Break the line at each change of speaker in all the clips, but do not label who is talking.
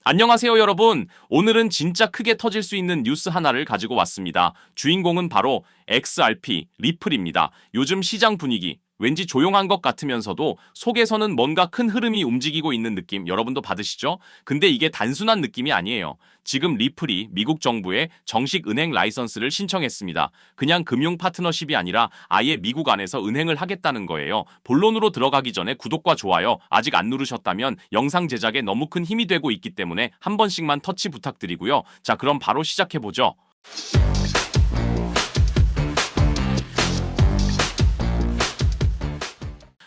안녕하세요, 여러분. 오늘은 진짜 크게 터질 수 있는 뉴스 하나를 가지고 왔습니다. 주인공은 바로 XRP, 리플입니다. 요즘 시장 분위기, 왠지 조용한 것 같으면서도 속에서는 뭔가 큰 흐름이 움직이고 있는 느낌 여러분도 받으시죠? 근데 이게 단순한 느낌이 아니에요. 지금 리플이 미국 정부에 정식 은행 라이선스를 신청했습니다. 그냥 금융 파트너십이 아니라 아예 미국 안에서 은행을 하겠다는 거예요. 본론으로 들어가기 전에 구독과 좋아요 아직 안 누르셨다면 영상 제작에 너무 큰 힘이 되고 있기 때문에 한 번씩만 터치 부탁드리고요. 자, 그럼 바로 시작해보죠.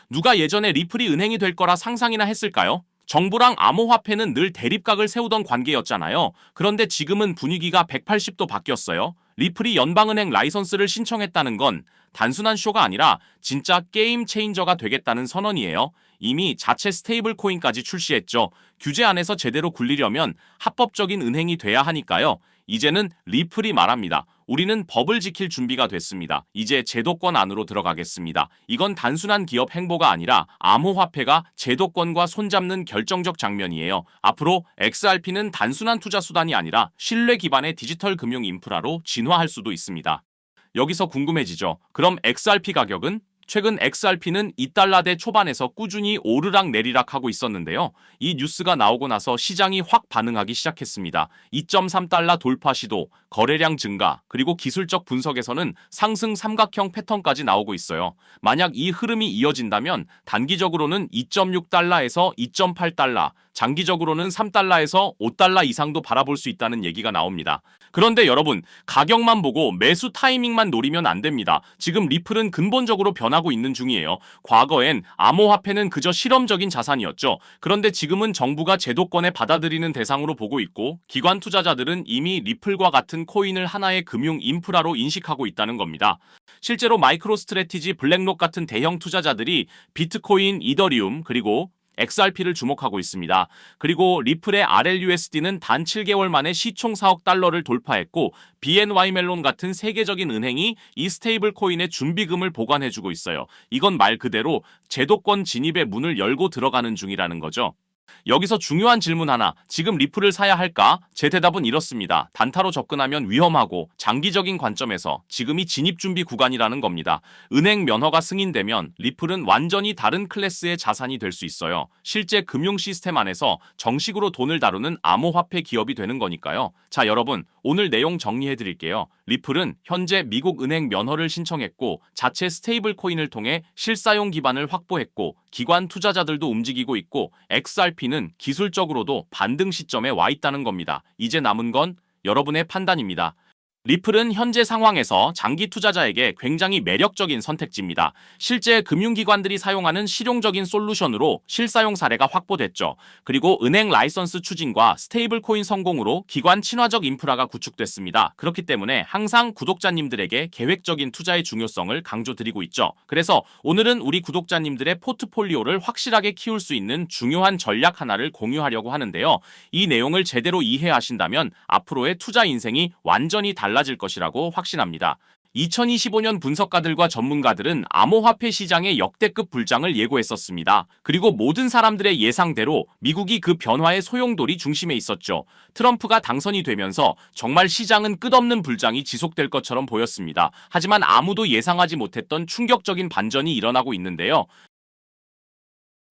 누가 예전에 리플이 은행이 될 거라 상상이나 했을까요? 정부랑 암호화폐는 늘 대립각을 세우던 관계였잖아요. 그런데 지금은 분위기가 180도 바뀌었어요. 리플이 연방은행 라이선스를 신청했다는 건 단순한 쇼가 아니라 진짜 게임 체인저가 되겠다는 선언이에요. 이미 자체 스테이블 코인까지 출시했죠. 규제 안에서 제대로 굴리려면 합법적인 은행이 돼야 하니까요. 이제는 리플이 말합니다. 우리는 법을 지킬 준비가 됐습니다. 이제 제도권 안으로 들어가겠습니다. 이건 단순한 기업 행보가 아니라 암호화폐가 제도권과 손잡는 결정적 장면이에요. 앞으로 XRP는 단순한 투자 수단이 아니라 신뢰 기반의 디지털 금융 인프라로 진화할 수도 있습니다. 여기서 궁금해지죠. 그럼 XRP 가격은? 최근 XRP는 2달러대 초반에서 꾸준히 오르락 내리락 하고 있었는데요. 이 뉴스가 나오고 나서 시장이 확 반응하기 시작했습니다. 2.3달러 돌파 시도, 거래량 증가, 그리고 기술적 분석에서는 상승 삼각형 패턴까지 나오고 있어요. 만약 이 흐름이 이어진다면 단기적으로는 2.6달러에서 2.8달러, 장기적으로는 3달러에서 5달러 이상도 바라볼 수 있다는 얘기가 나옵니다. 그런데 여러분, 가격만 보고 매수 타이밍만 노리면 안 됩니다. 지금 리플은 근본적으로 변하고 있는 중이에요. 과거엔 암호화폐는 그저 실험적인 자산이었죠. 그런데 지금은 정부가 제도권에 받아들이는 대상으로 보고 있고 기관 투자자들은 이미 리플과 같은 코인을 하나의 금융 인프라로 인식하고 있다는 겁니다. 실제로 마이크로 스트래티지, 블랙록 같은 대형 투자자들이 비트코인, 이더리움, 그리고 XRP를 주목하고 있습니다. 그리고 리플의 RLUSD는 단 7개월 만에 시총 4억 달러를 돌파했고 BNY 멜론 같은 세계적인 은행이 이 스테이블 코인의 준비금을 보관해주고 있어요. 이건 말 그대로 제도권 진입의 문을 열고 들어가는 중이라는 거죠. 여기서 중요한 질문 하나, 지금 리플을 사야 할까? 제 대답은 이렇습니다. 단타로 접근하면 위험하고 장기적인 관점에서 지금이 진입준비 구간이라는 겁니다. 은행 면허가 승인되면 리플은 완전히 다른 클래스의 자산이 될 수 있어요. 실제 금융 시스템 안에서 정식으로 돈을 다루는 암호화폐 기업이 되는 거니까요. 자, 여러분, 오늘 내용 정리해 드릴게요. 리플은 현재 미국 은행 면허를 신청했고 자체 스테이블 코인을 통해 실사용 기반을 확보했고 기관 투자자들도 움직이고 있고 XRP는 기술적으로도 반등 시점에 와 있다는 겁니다. 이제 남은 건 여러분의 판단입니다. 리플은 현재 상황에서 장기 투자자에게 굉장히 매력적인 선택지입니다. 실제 금융기관들이 사용하는 실용적인 솔루션으로 실사용 사례가 확보됐죠. 그리고 은행 라이선스 추진과 스테이블 코인 성공으로 기관 친화적 인프라가 구축됐습니다. 그렇기 때문에 항상 구독자님들에게 계획적인 투자의 중요성을 강조드리고 있죠. 그래서 오늘은 우리 구독자님들의 포트폴리오를 확실하게 키울 수 있는 중요한 전략 하나를 공유하려고 하는데요. 이 내용을 제대로 이해하신다면 앞으로의 투자 인생이 완전히 달라질 것이라고 확신합니다. 2025년 분석가들과 전문가들은 암호화폐 시장의 역대급 불장을 예고했었습니다. 그리고 모든 사람들의 예상대로 미국이 그 변화의 소용돌이 중심에 있었죠. 트럼프가 당선이 되면서 정말 시장은 끝없는 불장이 지속될 것처럼 보였습니다. 하지만 아무도 예상하지 못했던 충격적인 반전이 일어나고 있는데요.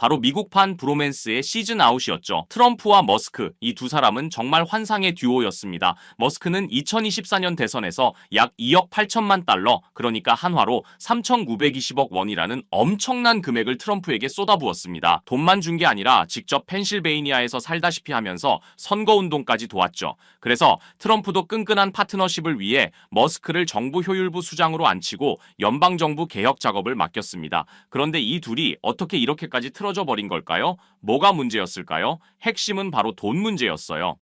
바로 미국판 브로맨스의 시즌 아웃이었죠. 트럼프와 머스크, 이 두 사람은 정말 환상의 듀오였습니다. 머스크는 2024년 대선에서 약 2억 8천만 달러, 그러니까 한화로 3,920억 원이라는 엄청난 금액을 트럼프에게 쏟아부었습니다. 돈만 준 게 아니라 직접 펜실베이니아에서 살다시피 하면서 선거운동까지 도왔죠. 그래서 트럼프도 끈끈한 파트너십을 위해 머스크를 정부 효율부 수장으로 앉히고 연방정부 개혁 작업을 맡겼습니다. 그런데 이 둘이 어떻게 이렇게까지 틀어져 버린 걸까요? 뭐가 문제였을까요? 핵심은 바로 돈 문제였어요.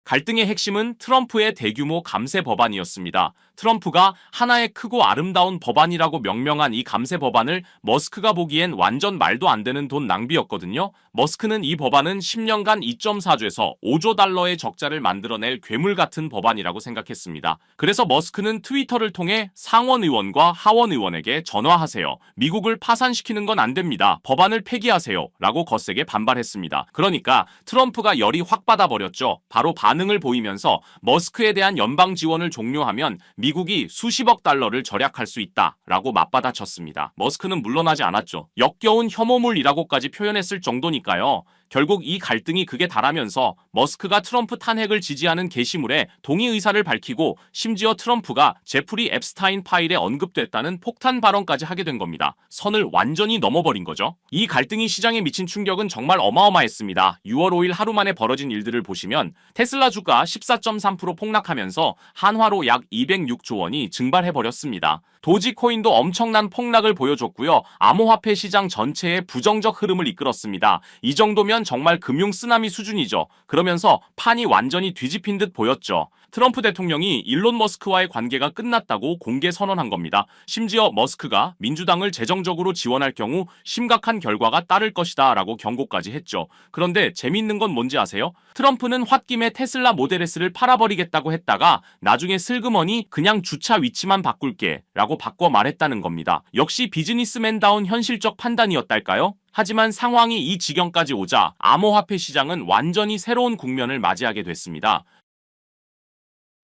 갈등의 핵심은 트럼프의 대규모 감세 법안이었습니다. 트럼프가 하나의 크고 아름다운 법안이라고 명명한 이 감세 법안을 머스크가 보기엔 완전 말도 안 되는 돈 낭비였거든요. 머스크는 이 법안은 10년간 2.4조에서 5조 달러의 적자를 만들어낼 괴물 같은 법안이라고 생각했습니다. 그래서 머스크는 트위터를 통해 상원 의원과 하원 의원에게 전화하세요. 미국을 파산시키는 건 안 됩니다. 법안을 폐기하세요. 라고 거세게 반발했습니다. 그러니까 트럼프가 열이 확 받아버렸죠. 바로 반응을 보이면서 머스크에 대한 연방 지원을 종료하면 미국이 수십억 달러를 절약할 수 있다라고 맞받아쳤습니다. 머스크는 물러나지 않았죠. 역겨운 혐오물이라고까지 표현했을 정도니까요. 결국 이 갈등이 극에 달하면서 머스크가 트럼프 탄핵을 지지하는 게시물에 동의 의사를 밝히고 심지어 트럼프가 제프리 앱스타인 파일에 언급됐다는 폭탄 발언까지 하게 된 겁니다. 선을 완전히 넘어버린 거죠. 이 갈등이 시장에 미친 충격은 정말 어마어마했습니다. 6월 5일 하루 만에 벌어진 일들을 보시면 테슬라 주가 14.3% 폭락하면서 한화로 약 206조 원이 증발해버렸습니다. 도지코인도 엄청난 폭락을 보여줬고요. 암호화폐 시장 전체에 부정적 흐름을 이끌었습니다. 이 정도면 정말 금융 쓰나미 수준이죠. 그러면서 판이 완전히 뒤집힌 듯 보였죠. 트럼프 대통령이 일론 머스크와의 관계가 끝났다고 공개 선언한 겁니다. 심지어 머스크가 민주당을 재정적으로 지원할 경우 심각한 결과가 따를 것이다 라고 경고까지 했죠. 그런데 재밌는 건 뭔지 아세요? 트럼프는 홧김에 테슬라 모델 S를 팔아버리겠다고 했다가 나중에 슬그머니 그냥 주차 위치만 바꿀게 라고 바꿔 말했다는 겁니다. 역시 비즈니스맨다운 현실적 판단이었달까요? 하지만 상황이 이 지경까지 오자 암호화폐 시장은 완전히 새로운 국면을 맞이하게 됐습니다.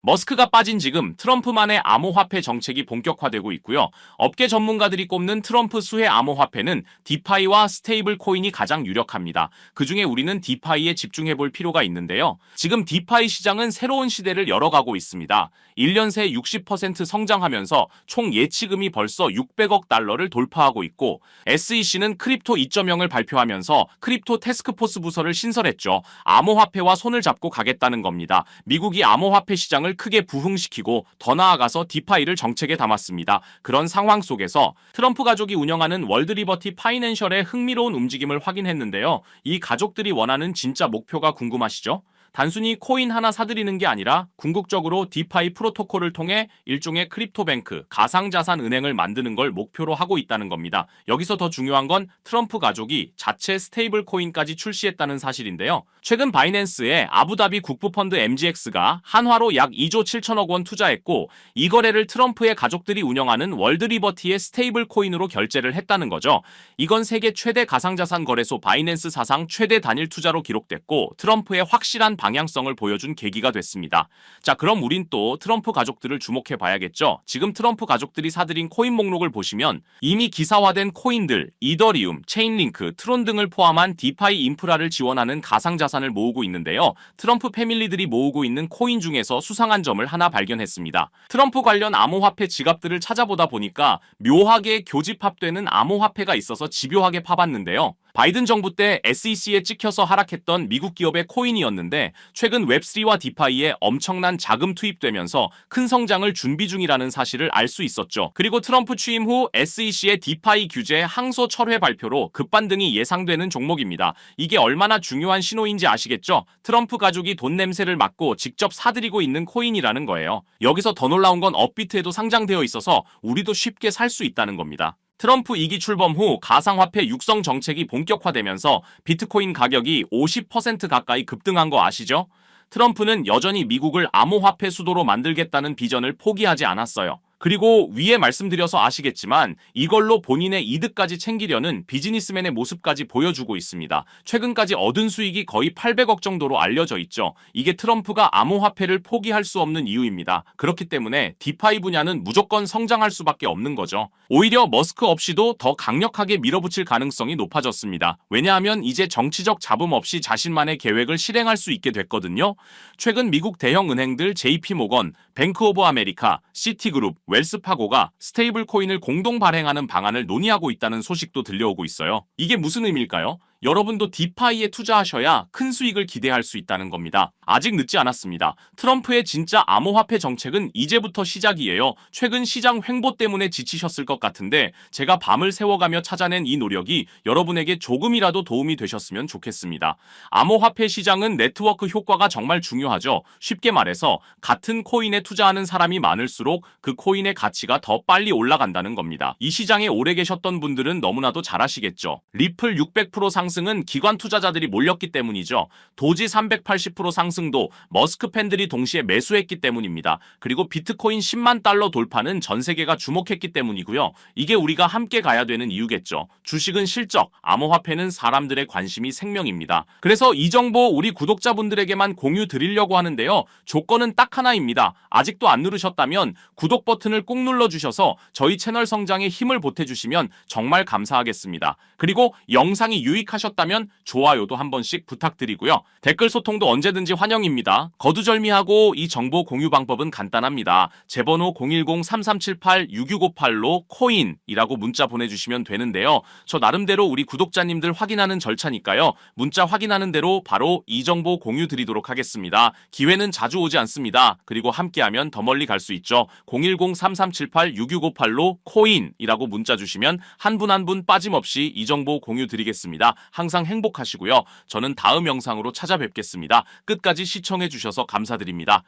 머스크가 빠진 지금 트럼프만의 암호화폐 정책이 본격화되고 있고요. 업계 전문가들이 꼽는 트럼프 수혜 암호화폐는 디파이와 스테이블 코인이 가장 유력합니다. 그중에 우리는 디파이에 집중해볼 필요가 있는데요. 지금 디파이 시장은 새로운 시대를 열어가고 있습니다. 1년 새 60% 성장하면서 총 예치금이 벌써 600억 달러를 돌파하고 있고 SEC는 크립토 2.0을 발표하면서 크립토 태스크포스 부서를 신설했죠. 암호화폐와 손을 잡고 가겠다는 겁니다. 미국이 암호화폐 시장을 크게 부흥시키고 더 나아가서 디파이를 정책에 담았습니다. 그런 상황 속에서 트럼프 가족이 운영하는 월드리버티 파이낸셜의 흥미로운 움직임을 확인했는데요. 이 가족들이 원하는 진짜 목표가 궁금하시죠? 단순히 코인 하나 사들이는 게 아니라 궁극적으로 디파이 프로토콜을 통해 일종의 크립토뱅크, 가상자산 은행을 만드는 걸 목표로 하고 있다는 겁니다. 여기서 더 중요한 건 트럼프 가족이 자체 스테이블 코인까지 출시했다는 사실인데요. 최근 바이낸스에 아부다비 국부펀드 MGX가 한화로 약 2조 7천억 원 투자했고 이 거래를 트럼프의 가족들이 운영하는 월드리버티의 스테이블 코인으로 결제를 했다는 거죠. 이건 세계 최대 가상자산 거래소 바이낸스 사상 최대 단일 투자로 기록됐고 트럼프의 확실한 방향성을 보여준 계기가 됐습니다. 자, 그럼 우린 또 트럼프 가족들을 주목해 봐야겠죠. 지금 트럼프 가족들이 사들인 코인 목록을 보시면 이미 기사화된 코인들, 이더리움, 체인링크, 트론 등을 포함한 디파이 인프라를 지원하는 가상자산을 모으고 있는데요. 트럼프 패밀리들이 모으고 있는 코인 중에서 수상한 점을 하나 발견했습니다. 트럼프 관련 암호화폐 지갑들을 찾아보다 보니까 묘하게 교집합되는 암호화폐가 있어서 집요하게 파봤는데요. 바이든 정부 때 SEC에 찍혀서 하락했던 미국 기업의 코인이었는데 최근 웹3와 디파이에 엄청난 자금 투입되면서 큰 성장을 준비 중이라는 사실을 알 수 있었죠. 그리고 트럼프 취임 후 SEC의 디파이 규제 항소 철회 발표로 급반등이 예상되는 종목입니다. 이게 얼마나 중요한 신호인지 아시겠죠? 트럼프 가족이 돈 냄새를 맡고 직접 사들이고 있는 코인이라는 거예요. 여기서 더 놀라운 건 업비트에도 상장되어 있어서 우리도 쉽게 살 수 있다는 겁니다. 트럼프 2기 출범 후 가상화폐 육성 정책이 본격화되면서 비트코인 가격이 50% 가까이 급등한 거 아시죠? 트럼프는 여전히 미국을 암호화폐 수도로 만들겠다는 비전을 포기하지 않았어요. 그리고 위에 말씀드려서 아시겠지만 이걸로 본인의 이득까지 챙기려는 비즈니스맨의 모습까지 보여주고 있습니다. 최근까지 얻은 수익이 거의 800억 정도로 알려져 있죠. 이게 트럼프가 암호화폐를 포기할 수 없는 이유입니다. 그렇기 때문에 디파이 분야는 무조건 성장할 수밖에 없는 거죠. 오히려 머스크 없이도 더 강력하게 밀어붙일 가능성이 높아졌습니다. 왜냐하면 이제 정치적 잡음 없이 자신만의 계획을 실행할 수 있게 됐거든요. 최근 미국 대형 은행들 JP모건, 뱅크 오브 아메리카, 시티그룹, 웰스파고가 스테이블 코인을 공동 발행하는 방안을 논의하고 있다는 소식도 들려오고 있어요. 이게 무슨 의미일까요? 여러분도 디파이에 투자하셔야 큰 수익을 기대할 수 있다는 겁니다. 아직 늦지 않았습니다. 트럼프의 진짜 암호화폐 정책은 이제부터 시작이에요. 최근 시장 횡보 때문에 지치셨을 것 같은데 제가 밤을 새워가며 찾아낸 이 노력이 여러분에게 조금이라도 도움이 되셨으면 좋겠습니다. 암호화폐 시장은 네트워크 효과가 정말 중요하죠. 쉽게 말해서 같은 코인에 투자하는 사람이 많을수록 그 코인의 가치가 더 빨리 올라간다는 겁니다. 이 시장에 오래 계셨던 분들은 너무나도 잘 아시겠죠. 리플 600% 상승은 기관 투자자들이 몰렸기 때문이죠. 도지 380% 상승도 머스크 팬들이 동시에 매수했기 때문입니다. 그리고 비트코인 10만 달러 돌파는 전 세계가 주목했기 때문이고요. 이게 우리가 함께 가야 되는 이유겠죠. 주식은 실적, 암호화폐는 사람들의 관심이 생명입니다. 그래서 이 정보 우리 구독자분들에게만 공유 드리려고 하는데요. 조건은 딱 하나입니다. 아직도 안 누르셨다면 구독 버튼을 꼭 눌러주셔서 저희 채널 성장에 힘을 보태주시면 정말 감사하겠습니다. 그리고 영상이 유익하셨다면 좋아요도 한 번씩 부탁드리고요. 댓글 소통도 언제든지 환영입니다. 거두절미하고 이 정보 공유 방법은 간단합니다. 제 번호 010-3378-6658로 코인이라고 문자 보내주시면 되는데요. 저 나름대로 우리 구독자님들 확인하는 절차니까요. 문자 확인하는 대로 바로 이 정보 공유 드리도록 하겠습니다. 기회는 자주 오지 않습니다. 그리고 함께하면 더 멀리 갈 수 있죠. 010-3378-6658로 코인이라고 문자 주시면 한 분 한 분 빠짐없이 이 정보 공유 드리겠습니다. 항상 행복하시고요. 저는 다음 영상으로 찾아뵙겠습니다. 끝까지 시청해 주셔서 감사드립니다.